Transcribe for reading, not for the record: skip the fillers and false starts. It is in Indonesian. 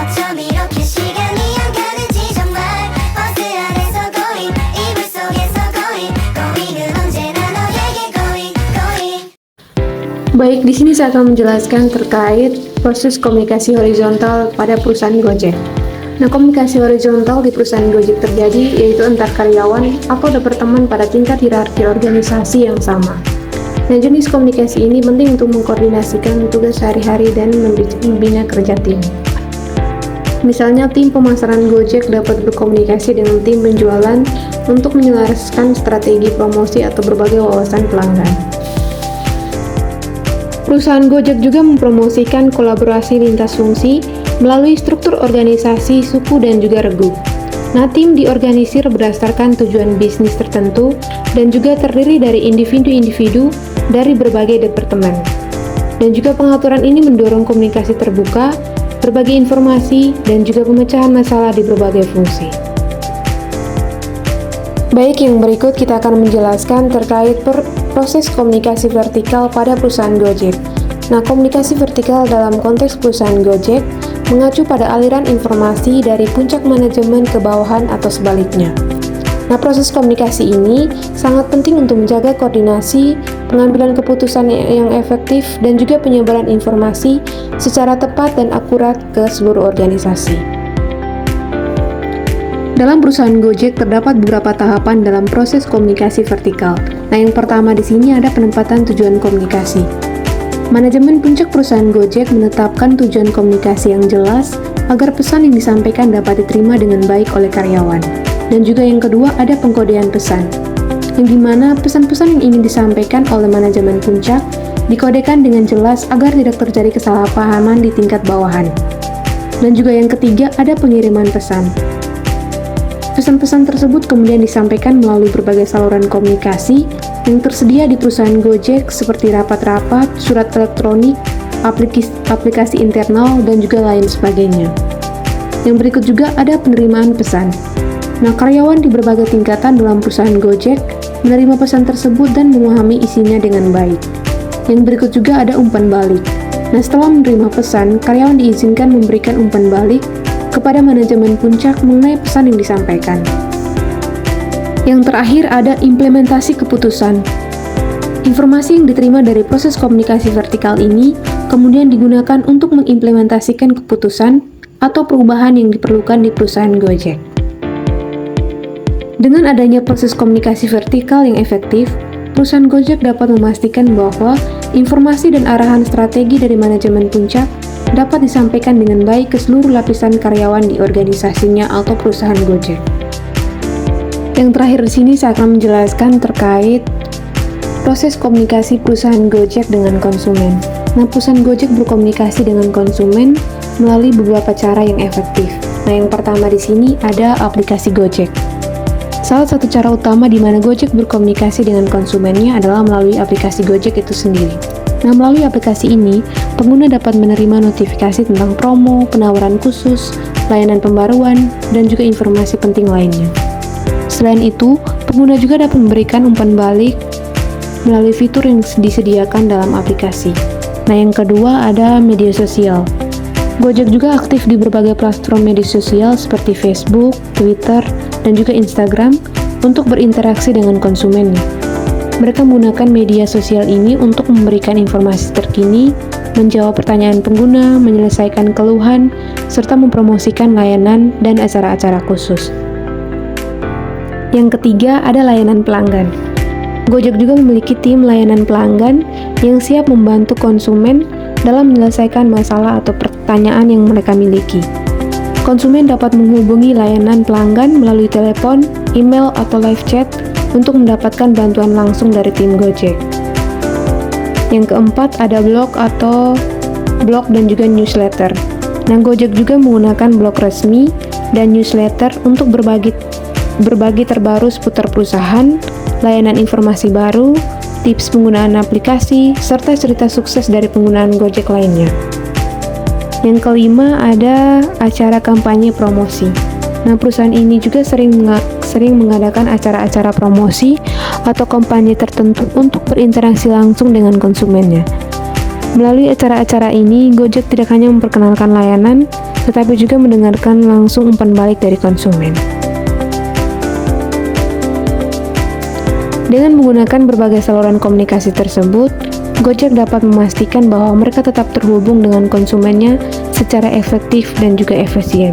어쩜 이렇게 시간이 안 가는지 정말 버스 안에서 going 이불 속에서 going going은 언제나 너에게 going. Baik, di sini saya akan menjelaskan terkait proses komunikasi horizontal pada perusahaan Gojek. Nah, komunikasi horizontal di perusahaan Gojek terjadi yaitu antar karyawan atau departemen pada tingkat hierarki organisasi yang sama. Nah, jenis komunikasi ini penting untuk mengkoordinasikan tugas sehari-hari dan membina kerja tim. Misalnya, tim pemasaran Gojek dapat berkomunikasi dengan tim penjualan untuk menyelaraskan strategi promosi atau berbagai wawasan pelanggan. Perusahaan Gojek juga mempromosikan kolaborasi lintas fungsi melalui struktur organisasi, suku, dan juga regu. Nah, tim diorganisir berdasarkan tujuan bisnis tertentu dan juga terdiri dari individu-individu dari berbagai departemen. Dan juga pengaturan ini mendorong komunikasi terbuka, berbagi informasi, dan juga pemecahan masalah di berbagai fungsi. Baik, yang berikut kita akan menjelaskan terkait proses komunikasi vertikal pada perusahaan Gojek. Nah, komunikasi vertikal dalam konteks perusahaan Gojek mengacu pada aliran informasi dari puncak manajemen ke bawahan atau sebaliknya. Nah, proses komunikasi ini sangat penting untuk menjaga koordinasi, pengambilan keputusan yang efektif, dan juga penyebaran informasi secara tepat dan akurat ke seluruh organisasi. Dalam perusahaan Gojek terdapat beberapa tahapan dalam proses komunikasi vertikal. Nah, yang pertama di sini ada penempatan tujuan komunikasi. Manajemen puncak perusahaan Gojek menetapkan tujuan komunikasi yang jelas agar pesan yang disampaikan dapat diterima dengan baik oleh karyawan. Dan juga yang kedua ada pengkodean pesan, yang dimana pesan-pesan yang ingin disampaikan oleh manajemen puncak dikodekan dengan jelas agar tidak terjadi kesalahpahaman di tingkat bawahan. Dan juga yang ketiga ada pengiriman pesan. Pesan-pesan tersebut kemudian disampaikan melalui berbagai saluran komunikasi yang tersedia di perusahaan Gojek seperti rapat-rapat, surat elektronik, aplikasi internal, dan juga lain sebagainya. Yang berikut juga ada penerimaan pesan. Nah, karyawan di berbagai tingkatan dalam perusahaan Gojek menerima pesan tersebut dan memahami isinya dengan baik. Yang berikut juga ada umpan balik. Nah, setelah menerima pesan, karyawan diizinkan memberikan umpan balik kepada manajemen puncak mengenai pesan yang disampaikan. Yang terakhir ada implementasi keputusan. Informasi yang diterima dari proses komunikasi vertikal ini kemudian digunakan untuk mengimplementasikan keputusan atau perubahan yang diperlukan di perusahaan Gojek. Dengan adanya proses komunikasi vertikal yang efektif, perusahaan Gojek dapat memastikan bahwa informasi dan arahan strategi dari manajemen puncak dapat disampaikan dengan baik ke seluruh lapisan karyawan di organisasinya atau perusahaan Gojek. Yang terakhir di sini saya akan menjelaskan terkait proses komunikasi perusahaan Gojek dengan konsumen. Nah, perusahaan Gojek berkomunikasi dengan konsumen melalui beberapa cara yang efektif. Nah, yang pertama di sini ada aplikasi Gojek. Salah satu cara utama di mana Gojek berkomunikasi dengan konsumennya adalah melalui aplikasi Gojek itu sendiri. Nah, melalui aplikasi ini, pengguna dapat menerima notifikasi tentang promo, penawaran khusus, layanan pembaruan, dan juga informasi penting lainnya. Selain itu, pengguna juga dapat memberikan umpan balik melalui fitur yang disediakan dalam aplikasi. Nah, yang kedua ada media sosial. Gojek juga aktif di berbagai platform media sosial seperti Facebook, Twitter, dan juga Instagram untuk berinteraksi dengan konsumennya. Mereka menggunakan media sosial ini untuk memberikan informasi terkini, menjawab pertanyaan pengguna, menyelesaikan keluhan, serta mempromosikan layanan dan acara-acara khusus. Yang ketiga ada layanan pelanggan. Gojek juga memiliki tim layanan pelanggan yang siap membantu konsumen dalam menyelesaikan masalah atau pertanyaan yang mereka miliki. Konsumen dapat menghubungi layanan pelanggan melalui telepon, email, atau live chat untuk mendapatkan bantuan langsung dari tim Gojek. Yang keempat ada blog dan juga newsletter. Nah, Gojek juga menggunakan blog resmi dan newsletter untuk berbagi terbaru seputar perusahaan, layanan informasi baru, tips penggunaan aplikasi, serta cerita sukses dari penggunaan Gojek lainnya. Yang kelima ada acara kampanye promosi. Nah, perusahaan ini juga sering mengadakan acara-acara promosi atau kampanye tertentu untuk berinteraksi langsung dengan konsumennya. Melalui acara-acara ini, Gojek tidak hanya memperkenalkan layanan, tetapi juga mendengarkan langsung umpan balik dari konsumen. Dengan menggunakan berbagai saluran komunikasi tersebut, Gojek dapat memastikan bahwa mereka tetap terhubung dengan konsumennya secara efektif dan juga efisien.